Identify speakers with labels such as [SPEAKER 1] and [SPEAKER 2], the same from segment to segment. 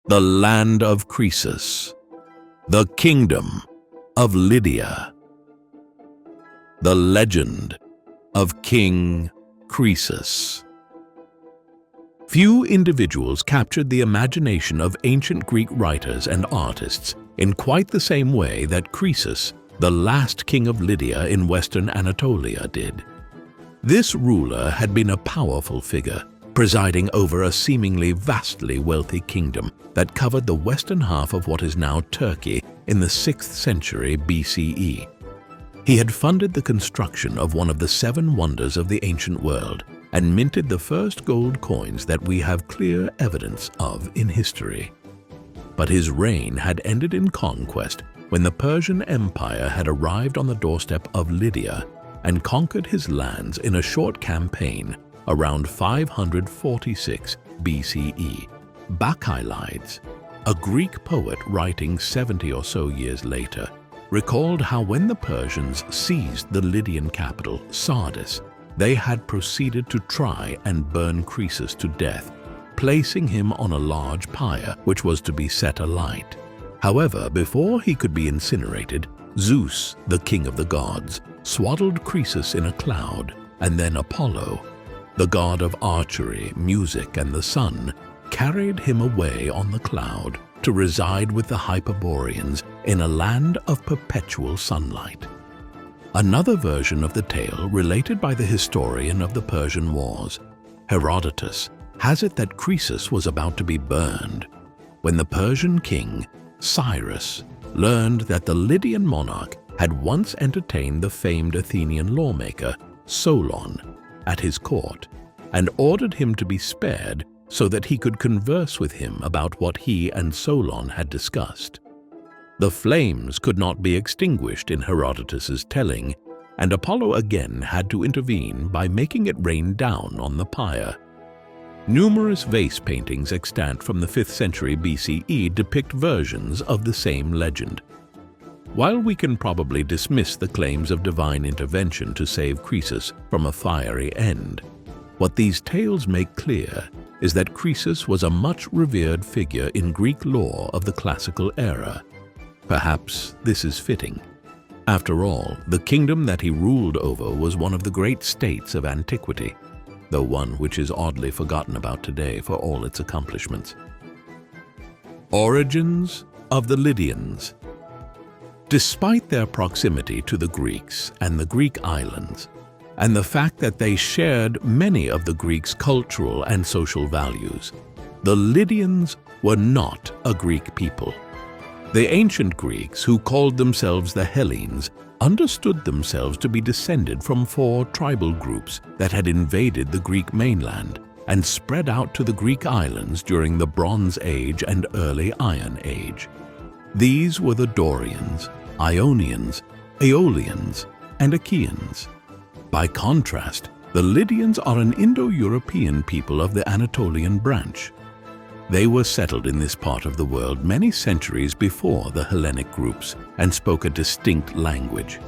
[SPEAKER 1] the land of Croesus, the kingdom of Lydia. The legend of King Croesus. Few individuals captured the imagination of ancient Greek writers and artists in quite the same way that Croesus, the last king of Lydia in western Anatolia, did. This ruler had been a powerful figure, presiding over a seemingly vastly wealthy kingdom that covered the western half of what is now Turkey in the 6th century BCE. He had funded the construction of one of the 7 wonders of the ancient world and minted the first gold coins that we have clear evidence of in history. But his reign had ended in conquest when the Persian Empire had arrived on the doorstep of Lydia and conquered his lands in a short campaign around 546 BCE. Bacchylides, a Greek poet writing 70 or so years later, recalled how when the Persians seized the Lydian capital, Sardis, they had proceeded to try and burn Croesus to death, placing him on a large pyre which was to be set alight. However, before he could be incinerated, Zeus, the king of the gods, swaddled Croesus in a cloud, and then Apollo, the god of archery, music, and the sun, carried him away on the cloud to reside with the Hyperboreans in a land of perpetual sunlight. Another version of the tale, related by the historian of the Persian Wars, Herodotus, has it that Croesus was about to be burned when the Persian king, Cyrus, learned that the Lydian monarch had once entertained the famed Athenian lawmaker, Solon, at his court, and ordered him to be spared so that he could converse with him about what he and Solon had discussed. The flames could not be extinguished in Herodotus's telling, and Apollo again had to intervene by making it rain down on the pyre. Numerous vase paintings extant from the 5th century BCE depict versions of the same legend. While we can probably dismiss the claims of divine intervention to save Croesus from a fiery end, what these tales make clear is that Croesus was a much revered figure in Greek lore of the classical era. Perhaps this is fitting. After all, the kingdom that he ruled over was one of the great states of antiquity, though one which is oddly forgotten about today for all its accomplishments. Origins of the Lydians. Despite their proximity to the Greeks and the Greek islands, and the fact that they shared many of the Greeks' cultural and social values, the Lydians were not a Greek people. The ancient Greeks, who called themselves the Hellenes, understood themselves to be descended from 4 tribal groups that had invaded the Greek mainland and spread out to the Greek islands during the Bronze Age and early Iron Age. These were the Dorians, Ionians, Aeolians, and Achaeans. By contrast, the Lydians are an Indo-European people of the Anatolian branch. They were settled in this part of the world many centuries before the Hellenic groups and spoke a distinct language.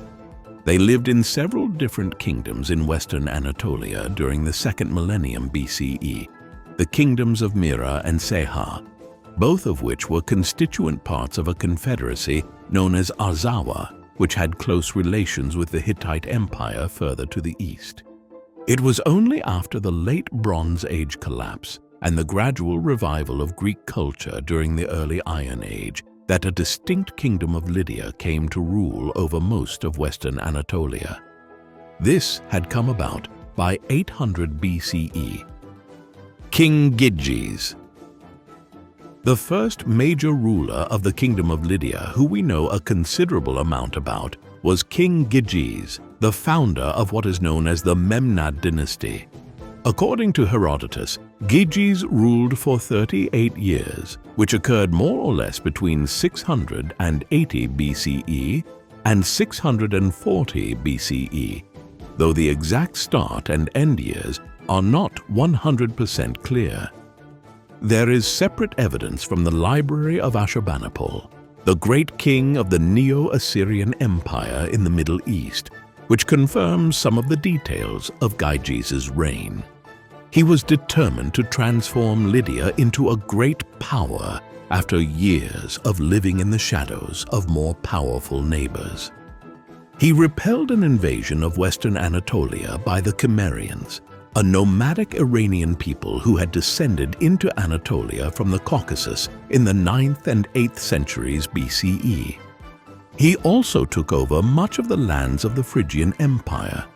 [SPEAKER 1] They lived in several different kingdoms in western Anatolia during the 2nd millennium BCE, the kingdoms of Mira and Seha, both of which were constituent parts of a confederacy known as Arzawa, which had close relations with the Hittite Empire further to the east. It was only after the late Bronze Age collapse and the gradual revival of Greek culture during the early Iron Age that a distinct kingdom of Lydia came to rule over most of western Anatolia. This had come about by 800 BCE. King Gyges. The first major ruler of the kingdom of Lydia who we know a considerable amount about was King Gyges, the founder of what is known as the Memnad dynasty. According to Herodotus, Gyges ruled for 38 years, which occurred more or less between 680 BCE and 640 BCE, though the exact start and end years are not 100% clear. There is separate evidence from the Library of Ashurbanipal, the great king of the Neo-Assyrian Empire in the Middle East, which confirms some of the details of Gyges' reign. He was determined to transform Lydia into a great power after years of living in the shadows of more powerful neighbors. He repelled an invasion of western Anatolia by the Cimmerians, a nomadic Iranian people who had descended into Anatolia from the Caucasus in the 9th and 8th centuries BCE. He also took over much of the lands of the Phrygian Empire.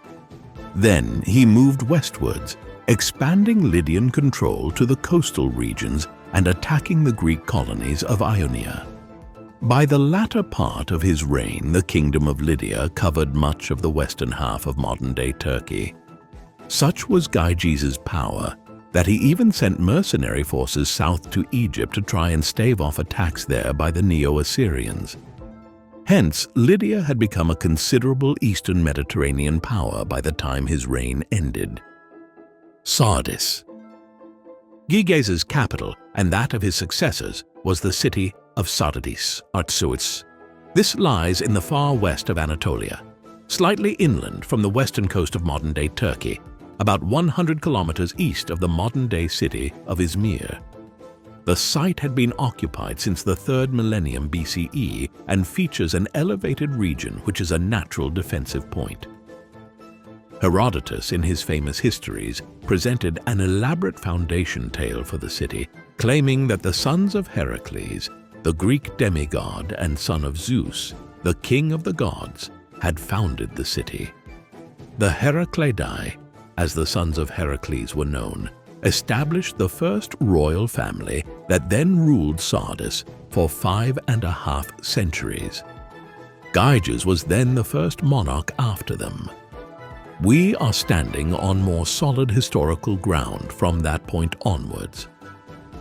[SPEAKER 1] Then he moved westwards, expanding Lydian control to the coastal regions and attacking the Greek colonies of Ionia. By the latter part of his reign, the Kingdom of Lydia covered much of the western half of modern-day Turkey. Such was Gyges' power that he even sent mercenary forces south to Egypt to try and stave off attacks there by the Neo-Assyrians. Hence, Lydia had become a considerable eastern Mediterranean power by the time his reign ended. Sardis. Gyges' capital and that of his successors was the city of Sardis, Artemis. This lies in the far west of Anatolia, slightly inland from the western coast of modern-day Turkey, about 100 kilometers east of the modern-day city of Izmir. The site had been occupied since the 3rd millennium BCE and features an elevated region which is a natural defensive point. Herodotus, in his famous histories, presented an elaborate foundation tale for the city, claiming that the sons of Heracles, the Greek demigod and son of Zeus, the king of the gods, had founded the city. The Heraclidae, as the sons of Heracles were known, established the first royal family that then ruled Sardis for 5.5 centuries. Gyges was then the first monarch after them. We are standing on more solid historical ground from that point onwards.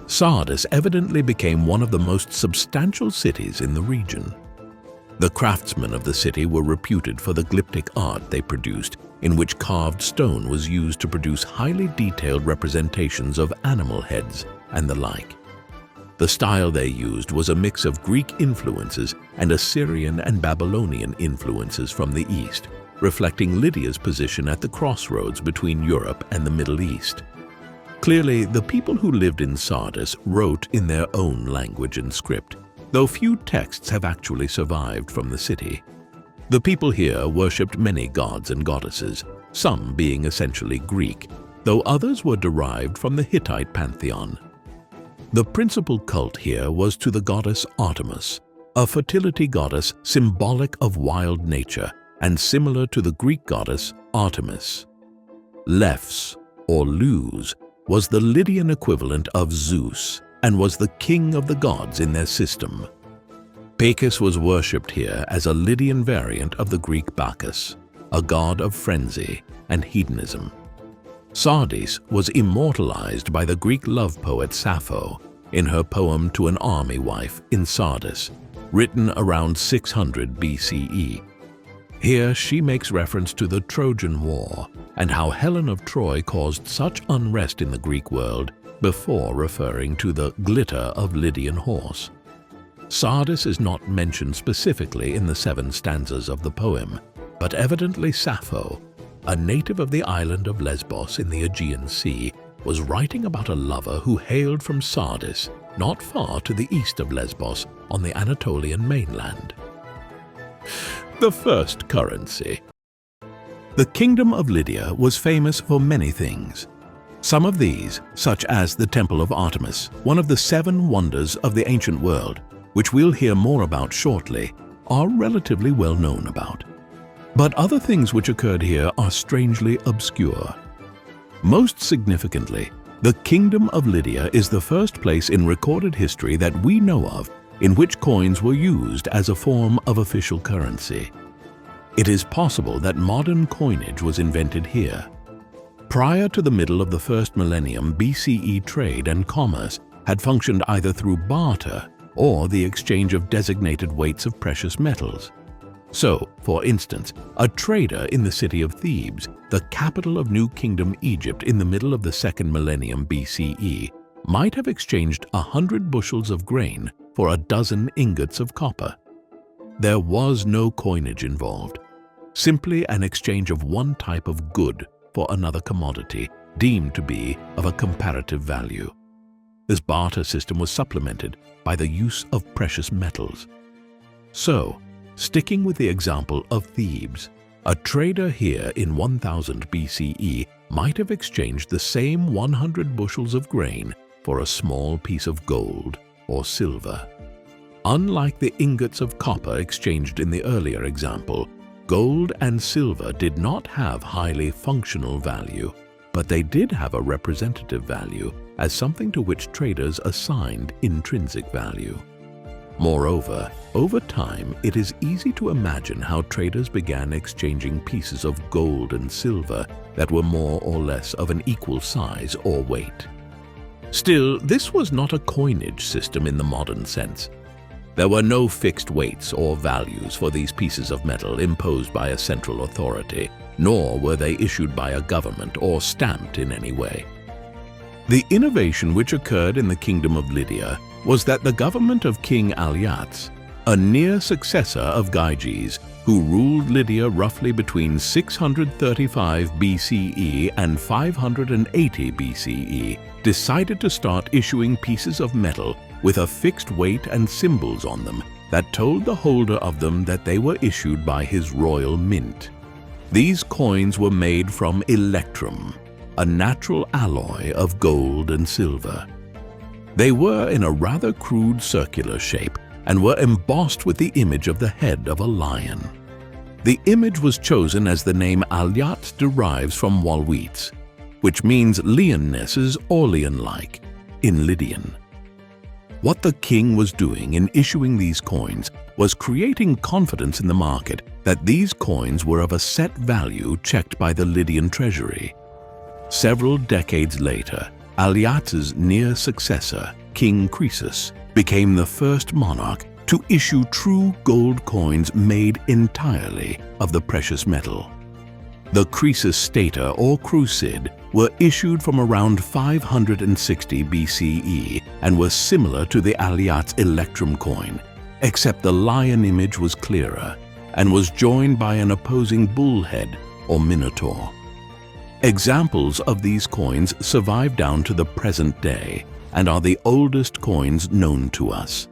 [SPEAKER 1] Sardis evidently became one of the most substantial cities in the region. The craftsmen of the city were reputed for the glyptic art they produced, in which carved stone was used to produce highly detailed representations of animal heads and the like. The style they used was a mix of Greek influences and Assyrian and Babylonian influences from the East, reflecting Lydia's position at the crossroads between Europe and the Middle East. Clearly, the people who lived in Sardis wrote in their own language and script, though few texts have actually survived from the city. The people here worshipped many gods and goddesses, some being essentially Greek, though others were derived from the Hittite pantheon. The principal cult here was to the goddess Artemis, a fertility goddess symbolic of wild nature and similar to the Greek goddess Artemis. Lephs, or Luz, was the Lydian equivalent of Zeus and was the king of the gods in their system. Bacchus was worshipped here as a Lydian variant of the Greek Bacchus, a god of frenzy and hedonism. Sardis was immortalized by the Greek love poet Sappho in her poem To an Army Wife in Sardis, written around 600 BCE. Here she makes reference to the Trojan War and how Helen of Troy caused such unrest in the Greek world before referring to the glitter of Lydian horse. Sardis is not mentioned specifically in the 7 stanzas of the poem, but evidently Sappho, a native of the island of Lesbos in the Aegean Sea, was writing about a lover who hailed from Sardis, not far to the east of Lesbos on the Anatolian mainland. The first currency. The Kingdom of Lydia was famous for many things. Some of these, such as the Temple of Artemis, one of the 7 wonders of the ancient world, which we'll hear more about shortly, are relatively well known about. But other things which occurred here are strangely obscure. Most significantly, the Kingdom of Lydia is the first place in recorded history that we know of in which coins were used as a form of official currency. It is possible that modern coinage was invented here. Prior to the middle of the 1st millennium, BCE trade and commerce had functioned either through barter or the exchange of designated weights of precious metals. So, for instance, a trader in the city of Thebes, the capital of New Kingdom Egypt in the middle of the 2nd millennium BCE, might have exchanged 100 bushels of grain for a dozen ingots of copper. There was no coinage involved, simply an exchange of one type of good for another commodity deemed to be of a comparative value. This barter system was supplemented by the use of precious metals. So, sticking with the example of Thebes, a trader here in 1000 BCE might have exchanged the same 100 bushels of grain for a small piece of gold or silver. Unlike the ingots of copper exchanged in the earlier example, gold and silver did not have highly functional value, but they did have a representative value as something to which traders assigned intrinsic value. Moreover, over time, it is easy to imagine how traders began exchanging pieces of gold and silver that were more or less of an equal size or weight. Still, this was not a coinage system in the modern sense. There were no fixed weights or values for these pieces of metal imposed by a central authority, nor were they issued by a government or stamped in any way. The innovation which occurred in the Kingdom of Lydia was that the government of King Alte, a near successor of Gyges, who ruled Lydia roughly between 635 BCE and 580 BCE, decided to start issuing pieces of metal with a fixed weight and symbols on them that told the holder of them that they were issued by his royal mint. These coins were made from electrum, a natural alloy of gold and silver. They were in a rather crude circular shape and were embossed with the image of the head of a lion. The image was chosen as the name Alyat derives from Walwits, which means leonnesses or lion-like in Lydian. What the king was doing in issuing these coins was creating confidence in the market that these coins were of a set value checked by the Lydian treasury. Several decades later, Alyat's near successor, King Croesus, became the first monarch to issue true gold coins made entirely of the precious metal. The Croesus stata or cruside were issued from around 560 BCE and were similar to the Alyat's electrum coin, except the lion image was clearer and was joined by an opposing bull head or minotaur. Examples of these coins survive down to the present day and are the oldest coins known to us.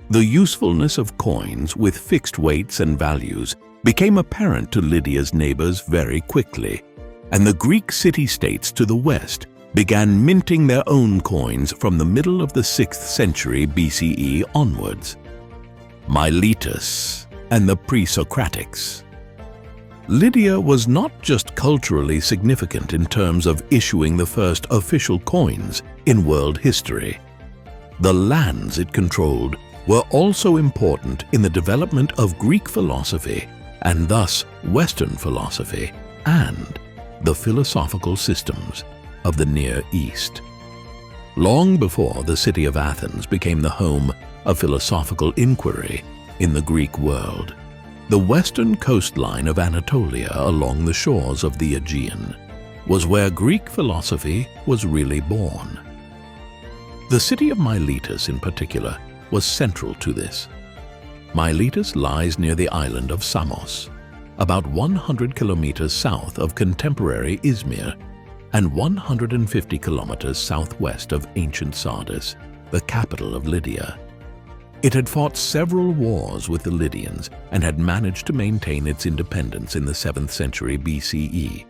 [SPEAKER 1] The usefulness of coins with fixed weights and values became apparent to Lydia's neighbors very quickly, and the Greek city-states to the west began minting their own coins from the middle of the 6th century BCE onwards. Miletus and the Pre-Socratics. Lydia was not just culturally significant in terms of issuing the first official coins in world history. The lands it controlled were also important in the development of Greek philosophy and thus Western philosophy and the philosophical systems of the Near East. Long before the city of Athens became the home of philosophical inquiry in the Greek world, the western coastline of Anatolia along the shores of the Aegean was where Greek philosophy was really born. The city of Miletus in particular was central to this. Miletus lies near the island of Samos, about 100 kilometers south of contemporary Izmir and 150 kilometers southwest of ancient Sardis, the capital of Lydia. It had fought several wars with the Lydians and had managed to maintain its independence in the 7th century BCE,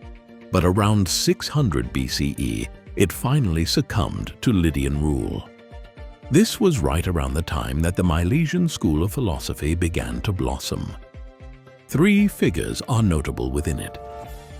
[SPEAKER 1] but around 600 BCE it finally succumbed to Lydian rule. This was right around the time that the Milesian school of philosophy began to blossom. 3 figures are notable within it.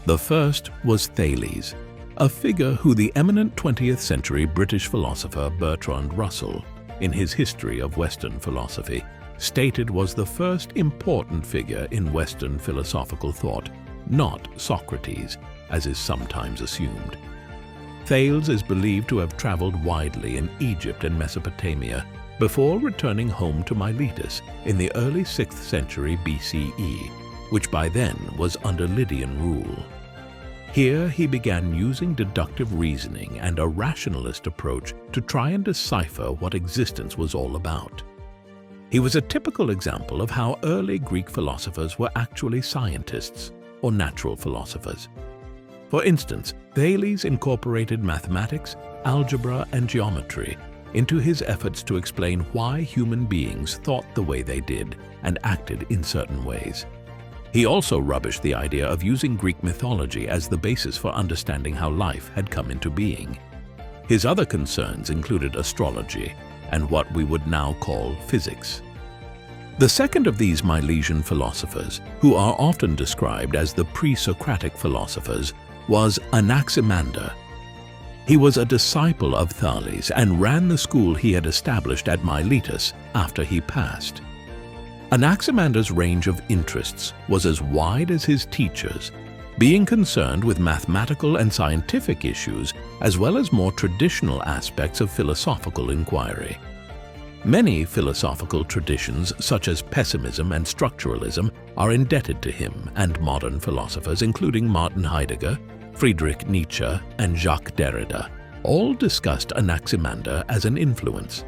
[SPEAKER 1] The first was Thales, a figure who the eminent 20th century British philosopher Bertrand Russell, in his History of Western Philosophy, stated was the first important figure in Western philosophical thought, not Socrates, as is sometimes assumed. Thales is believed to have traveled widely in Egypt and Mesopotamia before returning home to Miletus in the early 6th century BCE, which by then was under Lydian rule. Here he began using deductive reasoning and a rationalist approach to try and decipher what existence was all about. He was a typical example of how early Greek philosophers were actually scientists or natural philosophers. For instance, Thales incorporated mathematics, algebra and geometry into his efforts to explain why human beings thought the way they did and acted in certain ways. He also rubbished the idea of using Greek mythology as the basis for understanding how life had come into being. His other concerns included astrology and what we would now call physics. The second of these Milesian philosophers, who are often described as the pre-Socratic philosophers, was Anaximander. He was a disciple of Thales and ran the school he had established at Miletus after he passed. Anaximander's range of interests was as wide as his teachers, being concerned with mathematical and scientific issues as well as more traditional aspects of philosophical inquiry. Many philosophical traditions, such as pessimism and structuralism, are indebted to him and modern philosophers including Martin Heidegger, Friedrich Nietzsche, and Jacques Derrida, all discussed Anaximander as an influence.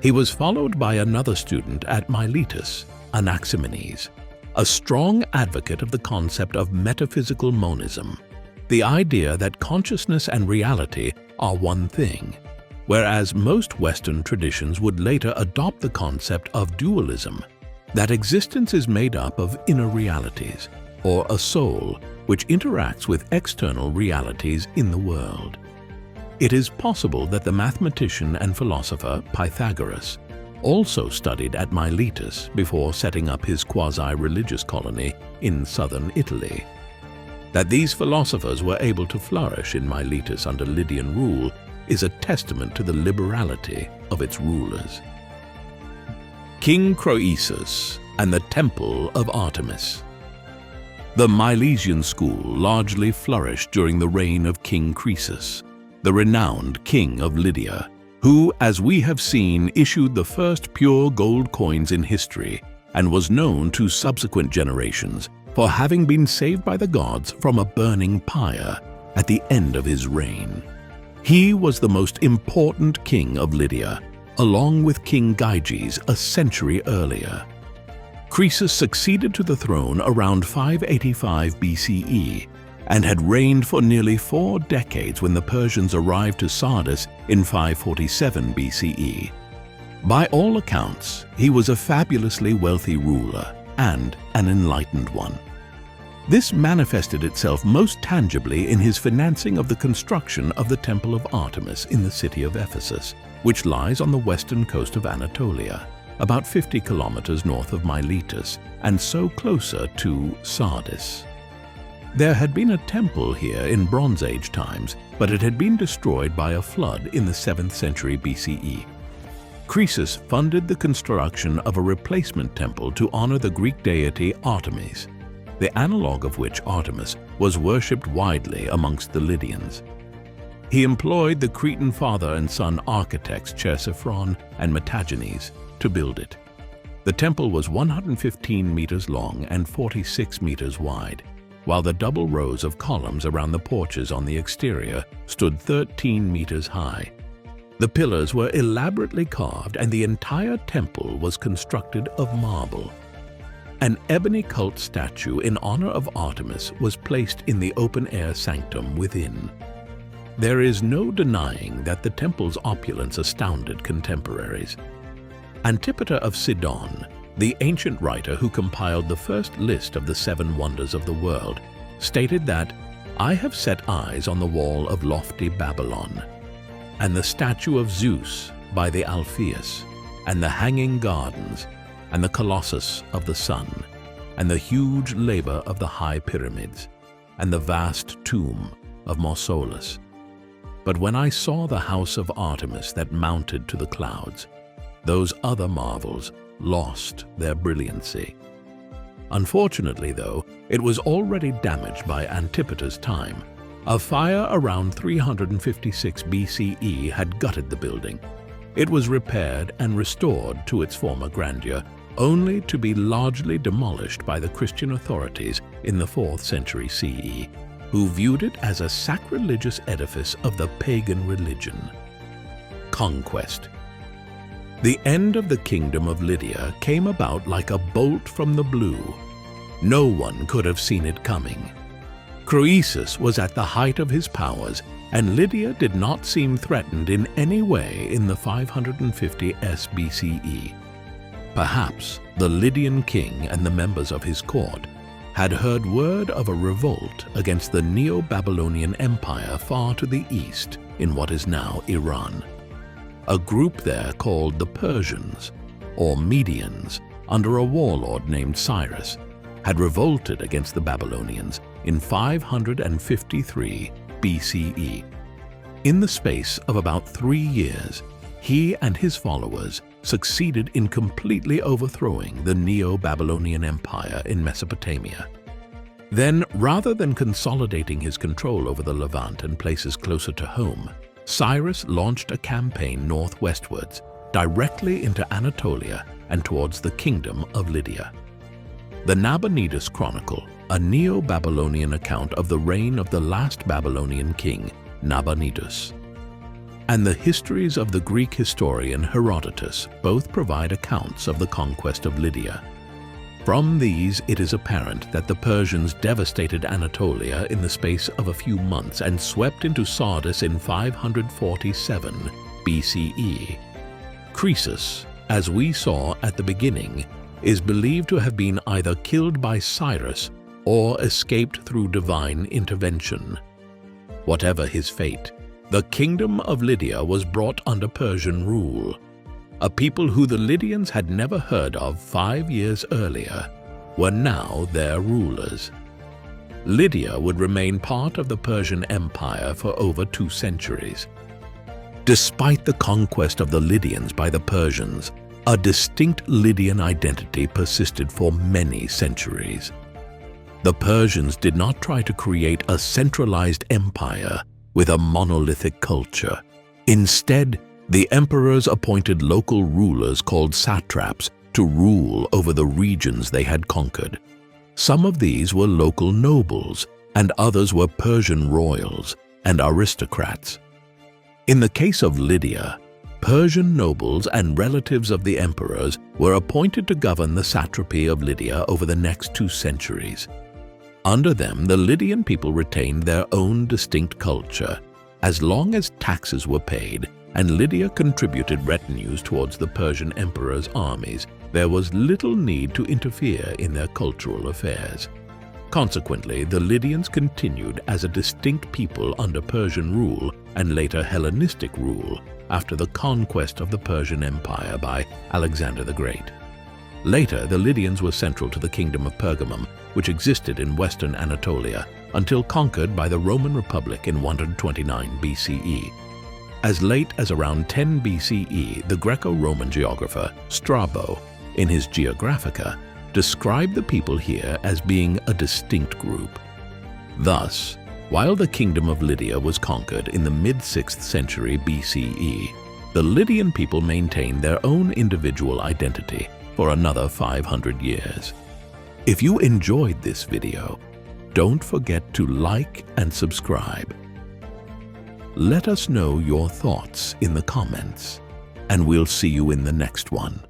[SPEAKER 1] He was followed by another student at Miletus, Anaximenes, a strong advocate of the concept of metaphysical monism, the idea that consciousness and reality are one thing, whereas most Western traditions would later adopt the concept of dualism, that existence is made up of inner realities, or a soul which interacts with external realities in the world. It is possible that the mathematician and philosopher Pythagoras also studied at Miletus before setting up his quasi-religious colony in southern Italy. That these philosophers were able to flourish in Miletus under Lydian rule is a testament to the liberality of its rulers. King Croesus and the Temple of Artemis. The Milesian school largely flourished during the reign of King Croesus, the renowned King of Lydia, who, as we have seen, issued the first pure gold coins in history and was known to subsequent generations for having been saved by the gods from a burning pyre at the end of his reign. He was the most important king of Lydia, along with King Gyges a century earlier. Croesus succeeded to the throne around 585 BCE and had reigned for nearly 4 decades when the Persians arrived to Sardis in 547 BCE. By all accounts, he was a fabulously wealthy ruler and an enlightened one. This manifested itself most tangibly in his financing of the construction of the Temple of Artemis in the city of Ephesus, which lies on the western coast of Anatolia, about 50 kilometers north of Miletus and so closer to Sardis. There had been a temple here in Bronze Age times, but it had been destroyed by a flood in the 7th century BCE. Croesus funded the construction of a replacement temple to honor the Greek deity Artemis, the analogue of which, Artemis, was worshipped widely amongst the Lydians. He employed the Cretan father and son architects Chersiphron and Metagenes to build it. The temple was 115 meters long and 46 meters wide, while the double rows of columns around the porches on the exterior stood 13 meters high. The pillars were elaborately carved and the entire temple was constructed of marble. An ebony cult statue in honor of Artemis was placed in the open-air sanctum within. There is no denying that the temple's opulence astounded contemporaries. Antipater of Sidon, the ancient writer who compiled the first list of the 7 wonders of the world, stated that, "I have set eyes on the wall of lofty Babylon, and the statue of Zeus by the Alpheus, and the hanging gardens, and the colossus of the sun, and the huge labor of the high pyramids, and the vast tomb of Mausolus. But when I saw the house of Artemis that mounted to the clouds, those other marvels lost their brilliancy." Unfortunately, though, it was already damaged by Antipater's time. A fire around 356 BCE had gutted the building. It was repaired and restored to its former grandeur, only to be largely demolished by the Christian authorities in the 4th century CE, who viewed it as a sacrilegious edifice of the pagan religion. Conquest. The end of the kingdom of Lydia came about like a bolt from the blue. No one could have seen it coming. Croesus was at the height of his powers, and Lydia did not seem threatened in any way in the 550 BCE. Perhaps the Lydian king and the members of his court had heard word of a revolt against the Neo-Babylonian Empire far to the east in what is now Iran. A group there called the Persians, or Medians, under a warlord named Cyrus, had revolted against the Babylonians in 553 BCE. In the space of about 3 years, he and his followers succeeded in completely overthrowing the Neo-Babylonian Empire in Mesopotamia. Then, rather than consolidating his control over the Levant and places closer to home, Cyrus launched a campaign northwestwards, directly into Anatolia and towards the Kingdom of Lydia. The Nabonidus Chronicle, a Neo-Babylonian account of the reign of the last Babylonian king, Nabonidus, and the histories of the Greek historian Herodotus both provide accounts of the conquest of Lydia. From these, it is apparent that the Persians devastated Anatolia in the space of a few months and swept into Sardis in 547 BCE. Croesus, as we saw at the beginning, is believed to have been either killed by Cyrus or escaped through divine intervention. Whatever his fate, the Kingdom of Lydia was brought under Persian rule. A people who the Lydians had never heard of 5 years earlier were now their rulers. Lydia would remain part of the Persian Empire for over 2 centuries. Despite the conquest of the Lydians by the Persians, a distinct Lydian identity persisted for many centuries. The Persians did not try to create a centralized empire with a monolithic culture. Instead, the emperors appointed local rulers called satraps to rule over the regions they had conquered. Some of these were local nobles, and others were Persian royals and aristocrats. In the case of Lydia, Persian nobles and relatives of the emperors were appointed to govern the satrapy of Lydia over the next 2 centuries. Under them, the Lydian people retained their own distinct culture. As long as taxes were paid and Lydia contributed retinues towards the Persian emperor's armies, there was little need to interfere in their cultural affairs. Consequently, the Lydians continued as a distinct people under Persian rule and later Hellenistic rule after the conquest of the Persian Empire by Alexander the Great. Later, the Lydians were central to the Kingdom of Pergamum, which existed in western Anatolia until conquered by the Roman Republic in 129 BCE. As late as around 10 BCE, the Greco-Roman geographer Strabo, in his Geographica, described the people here as being a distinct group. Thus, while the Kingdom of Lydia was conquered in the mid-6th century BCE, the Lydian people maintained their own individual identity for another 500 years. If you enjoyed this video, don't forget to like and subscribe. Let us know your thoughts in the comments, and we'll see you in the next one.